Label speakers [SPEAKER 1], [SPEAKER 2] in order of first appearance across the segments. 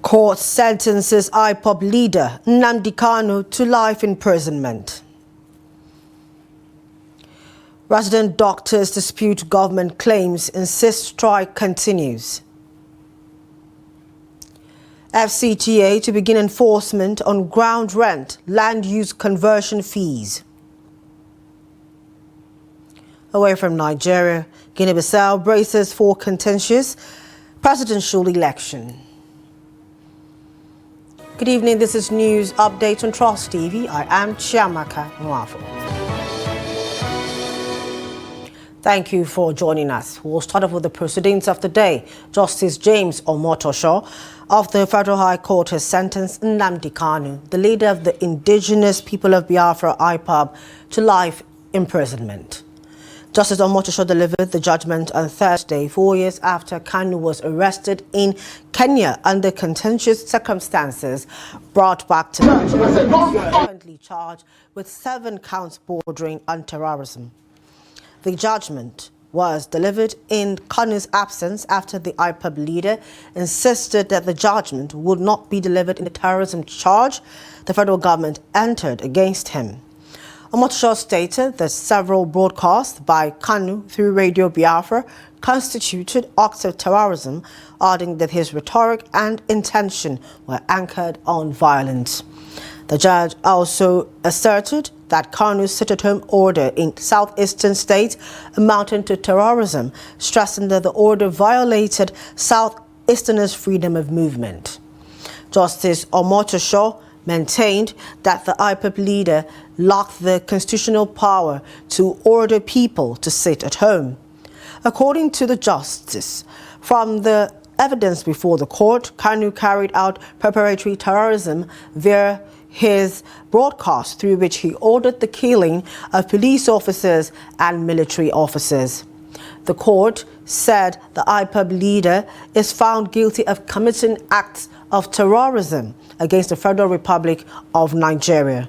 [SPEAKER 1] Court sentences IPOB leader Nnamdi Kanu to life imprisonment. Resident doctors dispute government claims, insist strike continues. FCTA to begin enforcement on ground rent, land use conversion fees. Away from Nigeria, Guinea-Bissau braces for contentious presidential election. Good evening, this is News Update on Trust TV. I am Chiamaka Nwafo. Thank you for joining us. We'll start off with the proceedings of the day. Justice James Omotosho of the Federal High Court has sentenced Nnamdi Kanu, the leader of the indigenous people of Biafra, IPOB, to life imprisonment. Justice Omotosho delivered the judgment on Thursday, 4 years after Kanu was arrested in Kenya under contentious circumstances, brought back to Nigeria, currently charged with 7 counts bordering on terrorism. The judgment was delivered in Kanu's absence after the IPOB leader insisted that the judgment would not be delivered in the terrorism charge the federal government entered against him. Omotosho stated that several broadcasts by Kanu through Radio Biafra constituted acts of terrorism, adding that his rhetoric and intention were anchored on violence. The judge also asserted that Kanu's sit-at-home order in southeastern states amounted to terrorism, stressing that the order violated Southeasterners' freedom of movement. Justice Omotosho maintained that the IPOB leader lacked the constitutional power to order people to sit at home. According to the justice, from the evidence before the court, Kanu carried out preparatory terrorism via his broadcast, through which he ordered the killing of police officers and military officers. The court said the IPOB leader is found guilty of committing acts of terrorism against the Federal Republic of Nigeria.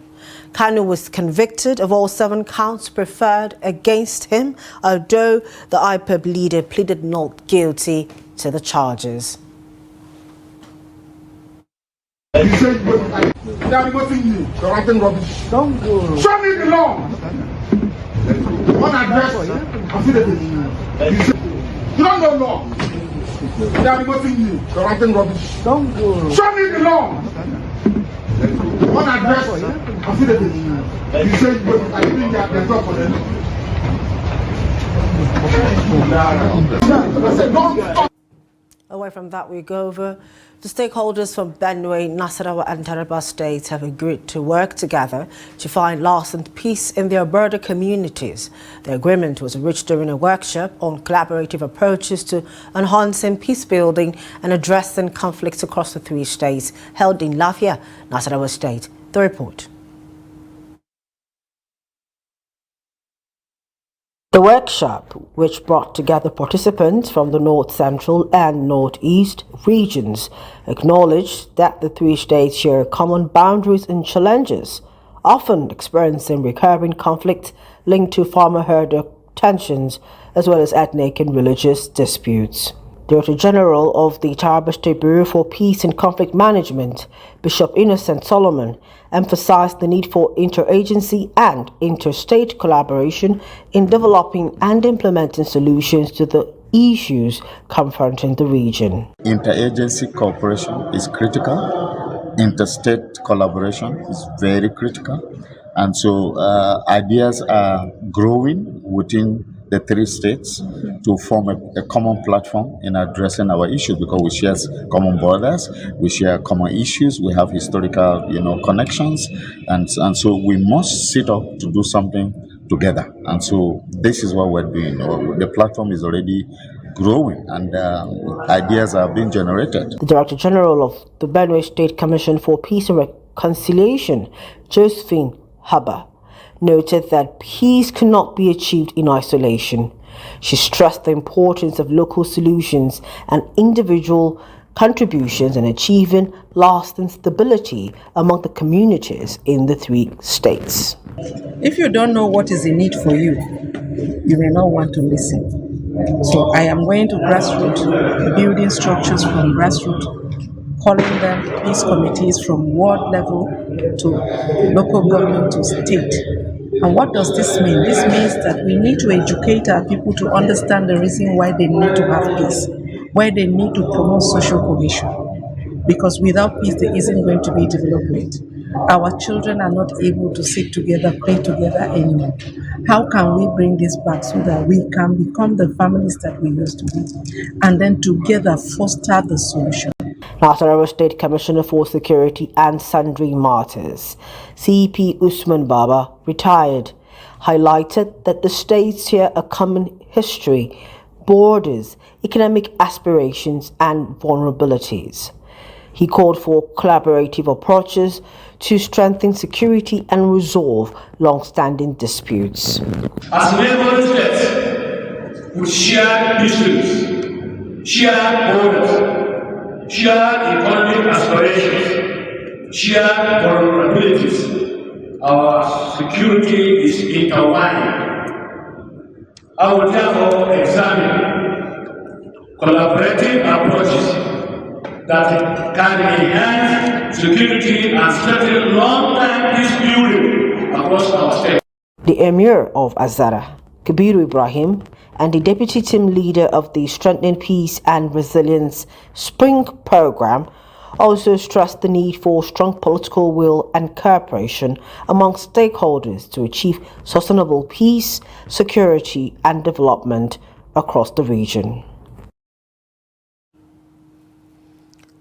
[SPEAKER 1] Kanu was convicted of all 7 counts preferred against him, although the IPOB leader pleaded not guilty to the charges.
[SPEAKER 2] You said they are demoting you. You're writing rubbish. Don't go. Show me the law. One address. I see the thing. You don't know law. They are demoting you. You're writing rubbish. Don't go. Show me the law. One address. I see the thing. You said I think that there's not for them. I said don't.
[SPEAKER 1] Away from that, we go over the stakeholders from Benue, Nasarawa and Taraba states have agreed to work together to find lasting peace in their border communities. The agreement was reached during a workshop on collaborative approaches to enhancing peace building and addressing conflicts across the 3 states held in Lafia, Nasarawa State. The report. The workshop, which brought together participants from the North Central and Northeast regions, acknowledged that the 3 states share common boundaries and challenges, often experiencing recurring conflict linked to farmer-herder tensions, as well as ethnic and religious disputes. Director General of the Taraba State Bureau for Peace and Conflict Management, Bishop Innocent Solomon, emphasized the need for interagency and interstate collaboration in developing and implementing solutions to the issues confronting the region.
[SPEAKER 3] Interagency cooperation is critical. Interstate collaboration is very critical. And so ideas are growing within the 3 states to form a common platform in addressing our issues, because we share common borders, we share common issues, we have historical, connections, and so we must sit up to do something together. And so this is what we're doing. The platform is already growing and ideas are being generated.
[SPEAKER 1] The Director General of the Benue State Commission for Peace and Reconciliation, Josephine Haba, noted that peace cannot be achieved in isolation. She stressed the importance of local solutions and individual contributions in achieving lasting stability among the communities in the 3 states.
[SPEAKER 4] If you don't know what is in need for you, you may not want to listen. So I am going to grassroots, building structures from grassroots calling them peace committees from ward level to local government to state. And what does this mean? This means that we need to educate our people to understand the reason why they need to have peace, why they need to promote social cohesion. Because without peace, there isn't going to be development. Our children are not able to sit together, play together anymore. How can we bring this back so that we can become the families that we used to be, and then together foster the solution?
[SPEAKER 1] Nasarawa State Commissioner for Security and Sundry Matters, CP Usman Baba, retired, highlighted that the states share a common history, borders, economic aspirations, and vulnerabilities. He called for collaborative approaches to strengthen security and resolve long-standing disputes.
[SPEAKER 5] As neighboring states with shared histories, shared borders, shared economic aspirations, shared vulnerabilities, our security is intertwined. I will therefore examine collaborative approaches that can enhance security and strengthen long-term peace building across our state.
[SPEAKER 1] The Emir of Azara, Kabiru Ibrahim, and the deputy team leader of the Strengthening Peace and Resilience Spring Program also stressed the need for strong political will and cooperation among stakeholders to achieve sustainable peace, security, and development across the region.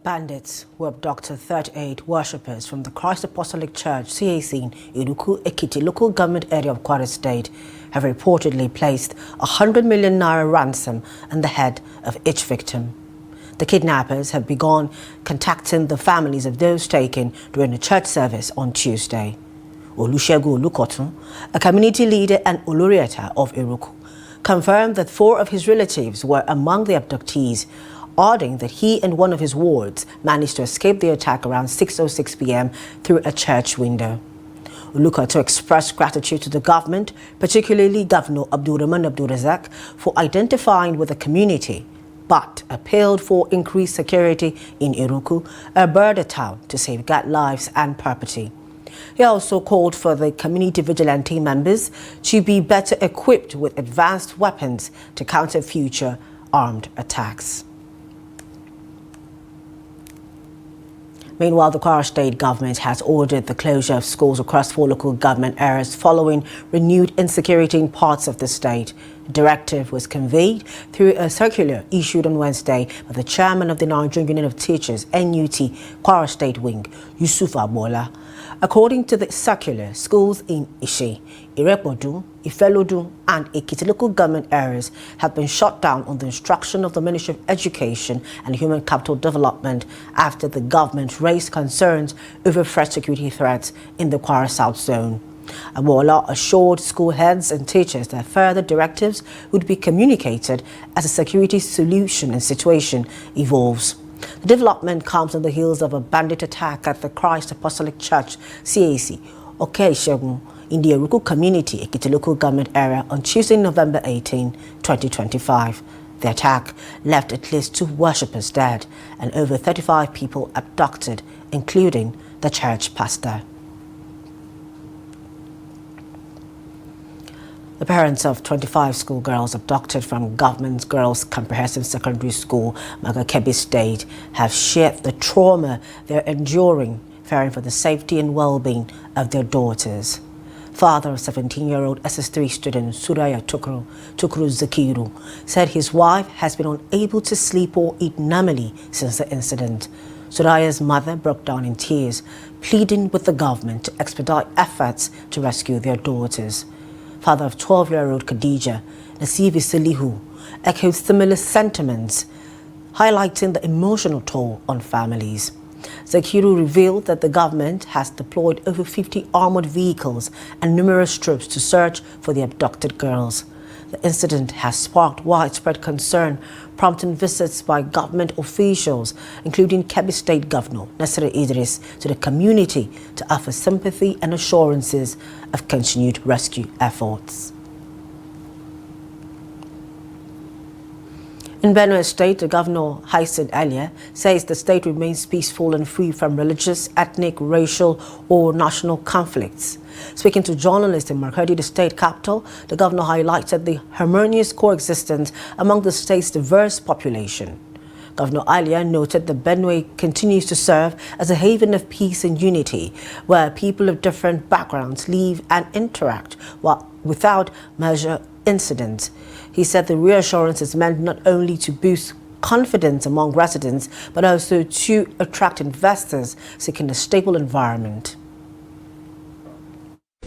[SPEAKER 1] Bandits who abducted 38 worshippers from the Christ Apostolic Church, CAC, in Iruku, Ekiti local government area of Kwara State have reportedly placed 100 million naira ransom on the head of each victim. The kidnappers have begun contacting the families of those taken during a church service on Tuesday. Olusegun Olukotun, a community leader and Oloriata of Iruku, confirmed that 4 of his relatives were among the abductees, adding that he and one of his wards managed to escape the attack around 6:06 p.m. through a church window. Olukoto expressed gratitude to the government, particularly Governor Abdulrahman Abdulrazak, for identifying with the community, but appealed for increased security in Iruku, a border town, to safeguard lives and property. He also called for the community vigilante members to be better equipped with advanced weapons to counter future armed attacks. Meanwhile, the Kwara State government has ordered the closure of schools across 4 local government areas following renewed insecurity in parts of the state. The directive was conveyed through a circular issued on Wednesday by the chairman of the Nigerian Union of Teachers, NUT, Kwara State Wing, Yusuf Abola. According to the circular, schools in Ishe, Irepodu, Ifelodu, and Ekiti local government areas have been shut down on the instruction of the Ministry of Education and Human Capital Development after the government raised concerns over fresh security threats in the Kwara South Zone. Abola assured school heads and teachers that further directives would be communicated as the security solution and situation evolves. The development comes on the heels of a bandit attack at the Christ Apostolic Church, CAC, Okeishegun, in the Iruku community, Ekiti local government area, on Tuesday, November 18, 2025. The attack left at least 2 worshippers dead and over 35 people abducted, including the church pastor. The parents of 25 schoolgirls abducted from Government Girls Comprehensive Secondary School, Kebbi State, have shared the trauma they're enduring, fearing for the safety and well-being of their daughters. Father of 17-year-old SS3 student Suraya Tukuru Zakiru said his wife has been unable to sleep or eat normally since the incident. Suraya's mother broke down in tears, pleading with the government to expedite efforts to rescue their daughters. Father of 12-year-old Khadija, Nasivi Salihu, echoed similar sentiments, highlighting the emotional toll on families. Zakiru revealed that the government has deployed over 50 armored vehicles and numerous troops to search for the abducted girls. The incident has sparked widespread concern, prompting visits by government officials, including Kebbi State Governor Nasir Idris, to the community to offer sympathy and assurances of continued rescue efforts. In Benue State, the governor, Hyson earlier, says the state remains peaceful and free from religious, ethnic, racial or national conflicts. Speaking to journalists in Markadi, the state capital, the governor highlighted the harmonious coexistence among the state's diverse population. Governor Alia noted that Benue continues to serve as a haven of peace and unity, where people of different backgrounds live and interact without major incidents. He said the reassurance is meant not only to boost confidence among residents, but also to attract investors seeking a stable environment.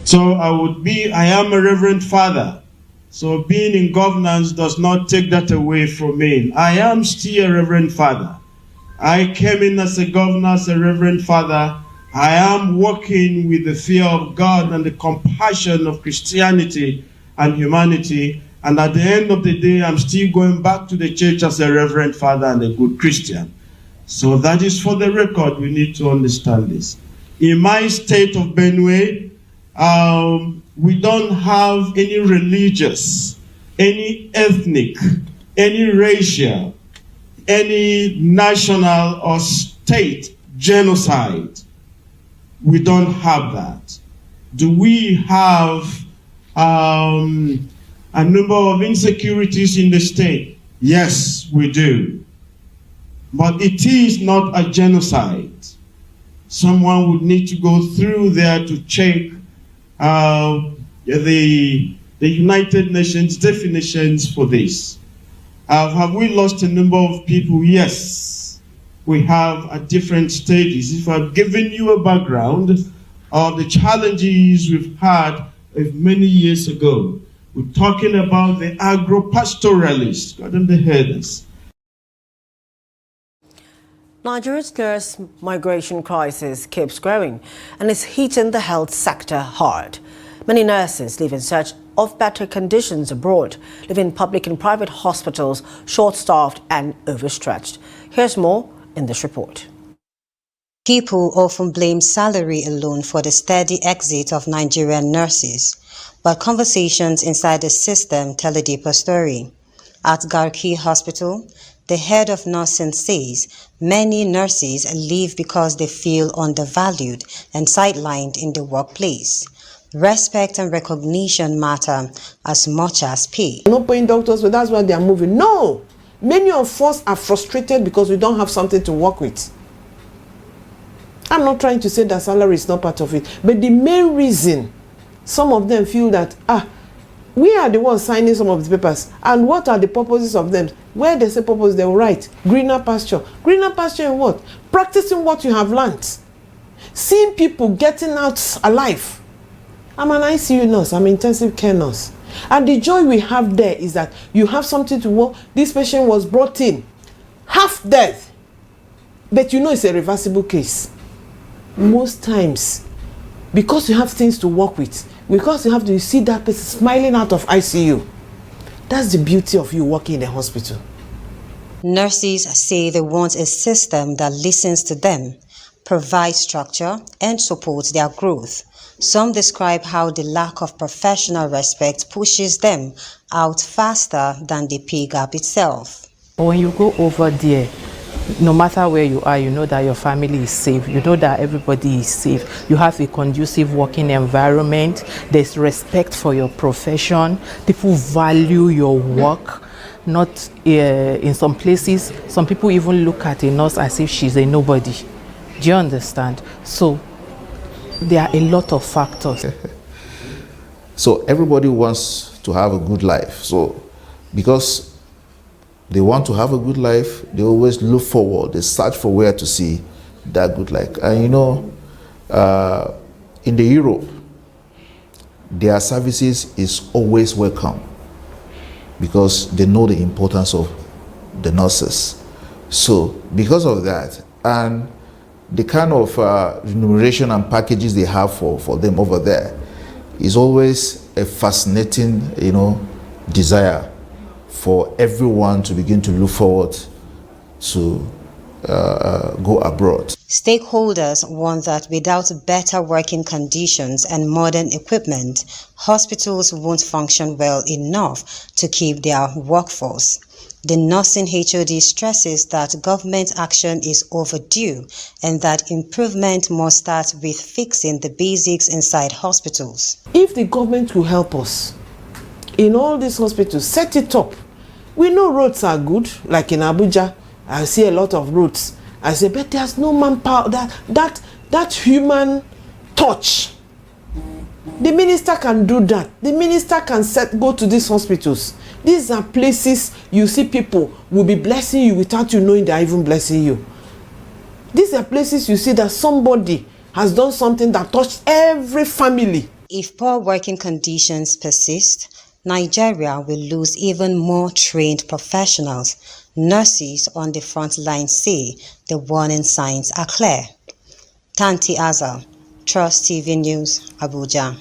[SPEAKER 6] So I am a reverend father. So being in governance does not take that away from me. I am still a reverend father. I came in as a governor, as a reverend father. I am working with the fear of God and the compassion of Christianity and humanity. And at the end of the day, I'm still going back to the church as a reverend father and a good Christian. So that is for the record. We need to understand this. In my state of Benue, we don't have any religious, any ethnic, any racial, any national or state genocide. We don't have that. Do we have a number of insecurities in the state? Yes, we do. But it is not a genocide. Someone would need to go through there to check the United Nations definitions for this. Have we lost a number of people? Yes. We have at different stages. If I've given you a background of the challenges we've had many years ago, we're talking about the agro-pastoralists, God and the herders.
[SPEAKER 1] Nigeria's nurse migration crisis keeps growing and is hitting the health sector hard. Many nurses live in search of better conditions abroad, live in public and private hospitals, short-staffed and overstretched. Here's more in this report.
[SPEAKER 7] People often blame salary alone for the steady exit of Nigerian nurses, but conversations inside the system tell a deeper story. At Garki Hospital, the head of nursing says many nurses leave because they feel undervalued and sidelined in the workplace. Respect and recognition matter as much as pay.
[SPEAKER 8] Not paying doctors, but that's why they are moving. No! Many of us are frustrated because we don't have something to work with. I'm not trying to say that salary is not part of it, but the main reason some of them feel that, we are the ones signing some of the papers, and what are the purposes of them? Where they say purpose, they will write greener pasture. Greener pasture in what? Practicing what you have learned. Seeing people getting out alive. I'm an ICU nurse, I'm an intensive care nurse. And the joy we have there is that you have something to work. This patient was brought in, half dead, but you know it's a reversible case. Most times, because you have things to work with, because you have to see that person smiling out of ICU. That's the beauty of you working in a hospital.
[SPEAKER 7] Nurses say they want a system that listens to them, provides structure, and supports their growth. Some describe how the lack of professional respect pushes them out faster than the pay gap itself.
[SPEAKER 9] When you go over there, no matter where you are, you know that your family is safe. You know that everybody is safe. You have a conducive working environment. There's respect for your profession. People value your work. Not in some places, some people even look at a nurse as if she's a nobody. Do you understand? So there are a lot of factors.
[SPEAKER 10] So everybody wants to have a good life. So because they want to have a good life, they always look forward, they search for where to see that good life. And you know, in the Europe, their services is always welcome because they know the importance of the nurses. So because of that, and the kind of remuneration and packages they have for them over there is always a fascinating, desire for everyone to begin to look forward to go abroad.
[SPEAKER 7] Stakeholders want that without better working conditions and modern equipment, hospitals won't function well enough to keep their workforce. The nursing HOD stresses that government action is overdue and that improvement must start with fixing the basics inside hospitals.
[SPEAKER 8] If the government will help us in all these hospitals, set it up. We know roads are good, like in Abuja. I see a lot of roads. I say, but there's no manpower, that human touch. The minister can do that. The minister can go to these hospitals. These are places you see people will be blessing you without you knowing they are even blessing you. These are places you see that somebody has done something that touched every family.
[SPEAKER 7] If poor working conditions persist, Nigeria will lose even more trained professionals. Nurses on the front line say the warning signs are clear. Tanti Azal, Trust TV News, Abuja.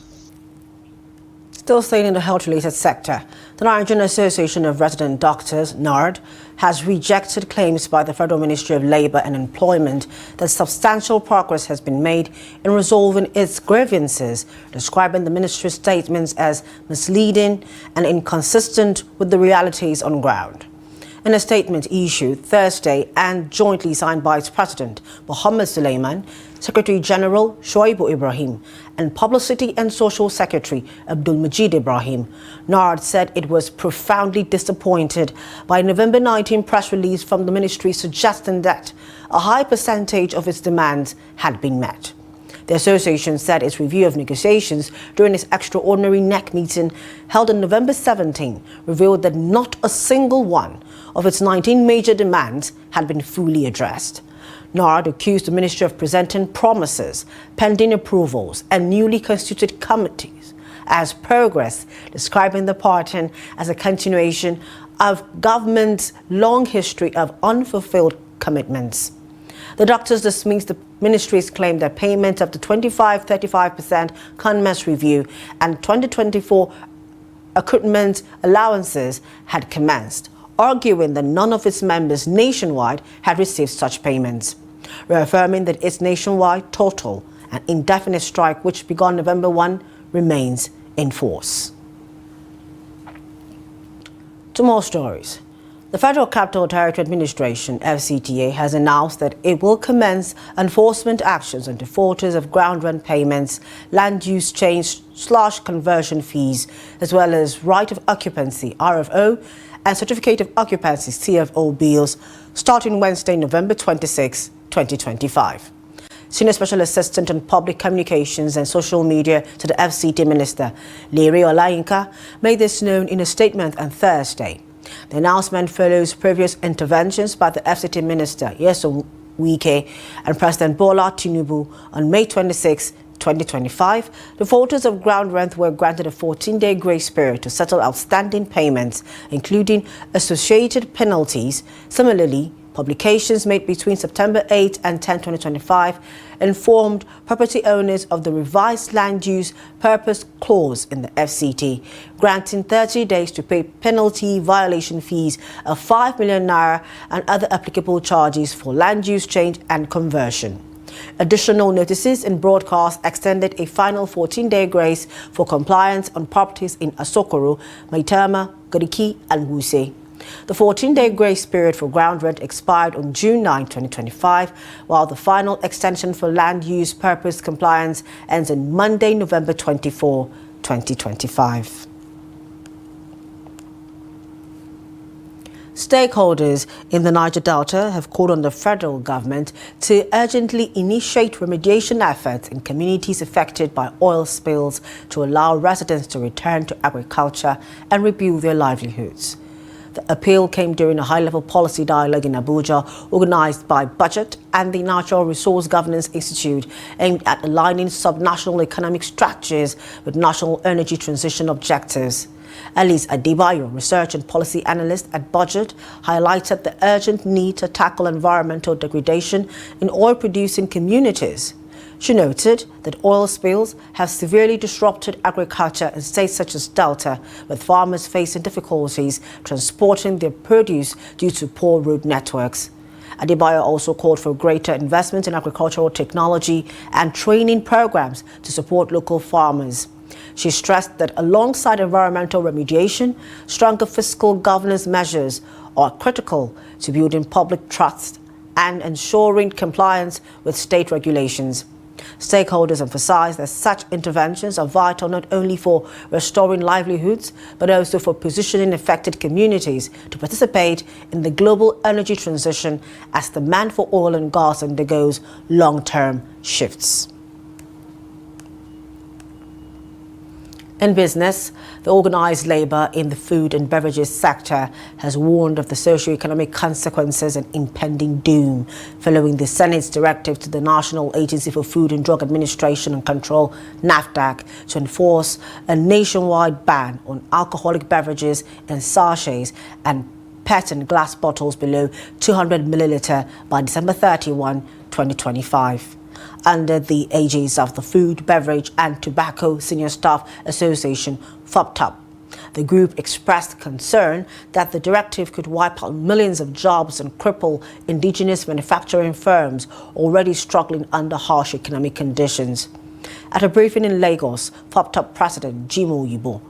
[SPEAKER 1] Still staying in the health-related sector, the Nigerian Association of Resident Doctors, NARD, has rejected claims by the Federal Ministry of Labour and Employment that substantial progress has been made in resolving its grievances, describing the ministry's statements as misleading and inconsistent with the realities on ground. In a statement issued Thursday and jointly signed by its President, Mohammed Suleiman, Secretary General Shoaibu Ibrahim, and Publicity and Social Secretary Abdul Majid Ibrahim, NARD said it was profoundly disappointed by a November 19 press release from the ministry suggesting that a high percentage of its demands had been met. The association said its review of negotiations during its extraordinary NEC meeting held on November 17 revealed that not a single one of its 19 major demands had been fully addressed. NARD accused the ministry of presenting promises, pending approvals, and newly constituted committees as progress, describing the parting as a continuation of government's long history of unfulfilled commitments. The doctors dismissed the ministry's claim that payment of the 25-35% CONMES review and 2024 accruement allowances had commenced, arguing that none of its members nationwide had received such payments, reaffirming that its nationwide total and indefinite strike, which began November 1, remains in force. To more stories. The Federal Capital Territory Administration, FCTA, has announced that it will commence enforcement actions on defaulters of ground rent payments, land use change/conversion fees, as well as right of occupancy, RFO, and certificate of occupancy, CFO bills, starting Wednesday, November 26, 2025. Senior Special Assistant on Public Communications and Social Media to the FCT Minister, Lere Olayinka, made this known in a statement on Thursday. The announcement follows previous interventions by the FCT Minister, Nyesom Wike, and President Bola Tinubu on May 26, 2025. Defaulters of ground rent were granted a 14-day grace period to settle outstanding payments, including associated penalties. Similarly, publications made between September 8 and 10, 2025 informed property owners of the revised land use purpose clause in the FCT, granting 30 days to pay penalty violation fees of 5 million naira and other applicable charges for land use change and conversion. Additional notices in broadcast extended a final 14-day grace for compliance on properties in Asokoro, Maitama, Gariki, and Wuse. The 14-day grace period for ground rent expired on June 9, 2025, while the final extension for land use purpose compliance ends on Monday, November 24, 2025. Stakeholders in the Niger Delta have called on the federal government to urgently initiate remediation efforts in communities affected by oil spills to allow residents to return to agriculture and rebuild their livelihoods. The appeal came during a high-level policy dialogue in Abuja organized by Budget and the Natural Resource Governance Institute, aimed at aligning subnational economic strategies with national energy transition objectives. Alice Adebayo, research and policy analyst at Budget, highlighted the urgent need to tackle environmental degradation in oil-producing communities. She noted that oil spills have severely disrupted agriculture in states such as Delta, with farmers facing difficulties transporting their produce due to poor road networks. Adebayo also called for greater investment in agricultural technology and training programs to support local farmers. She stressed that alongside environmental remediation, stronger fiscal governance measures are critical to building public trust and ensuring compliance with state regulations. Stakeholders emphasize that such interventions are vital not only for restoring livelihoods, but also for positioning affected communities to participate in the global energy transition as demand for oil and gas undergoes long-term shifts. In business, the organized labor in the food and beverages sector has warned of the socio-economic consequences and impending doom following the Senate's directive to the National Agency for Food and Drug Administration and Control, NAFDAC, to enforce a nationwide ban on alcoholic beverages in sachets and PET and glass bottles below 200 milliliter by December 31, 2025. Under the aegis of the Food, Beverage and Tobacco Senior Staff Association, FOPTOP. The group expressed concern that the directive could wipe out millions of jobs and cripple indigenous manufacturing firms already struggling under harsh economic conditions. At a briefing in Lagos, FOPTOP President Jimo Yibo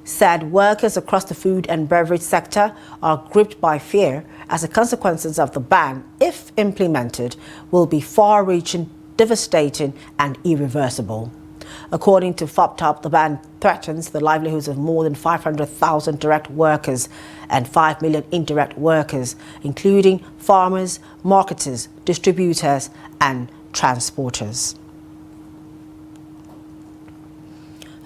[SPEAKER 1] said workers across the food and beverage sector are gripped by fear as the consequences of the ban, if implemented, will be far-reaching, devastating and irreversible. According to FOPTOP, the ban threatens the livelihoods of more than 500,000 direct workers and 5 million indirect workers, including farmers, marketers, distributors and transporters.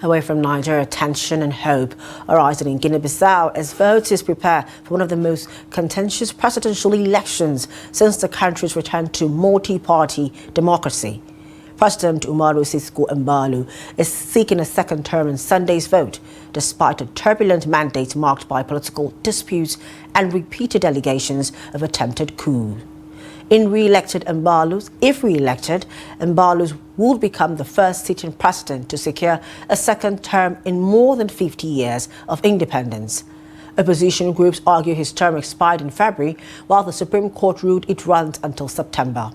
[SPEAKER 1] Away from Nigeria, tension and hope arising in Guinea-Bissau as voters prepare for one of the most contentious presidential elections since the country's return to multi-party democracy. President Umaru Sissoco Embaló is seeking a second term in Sunday's vote, despite a turbulent mandate marked by political disputes and repeated allegations of attempted coup. If re-elected, Embaló would become the first sitting president to secure a second term in more than 50 years of independence. Opposition groups argue his term expired in February, while the Supreme Court ruled it runs until September.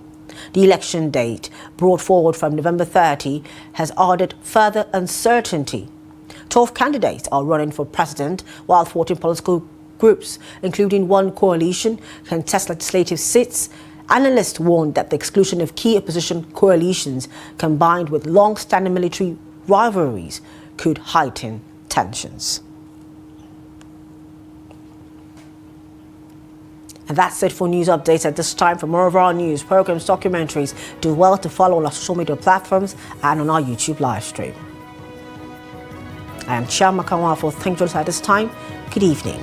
[SPEAKER 1] The election date, brought forward from November 30, has added further uncertainty. 12 candidates are running for president, while 14 political groups, including one coalition, contest legislative seats. Analysts warned that the exclusion of key opposition coalitions, combined with long-standing military rivalries, could heighten tensions. And that's it for news updates at this time. For more of our news, programs, documentaries, do well to follow on our social media platforms and on our YouTube live stream. I am Chiamaka Nwafo. Thank you at this time. Good evening.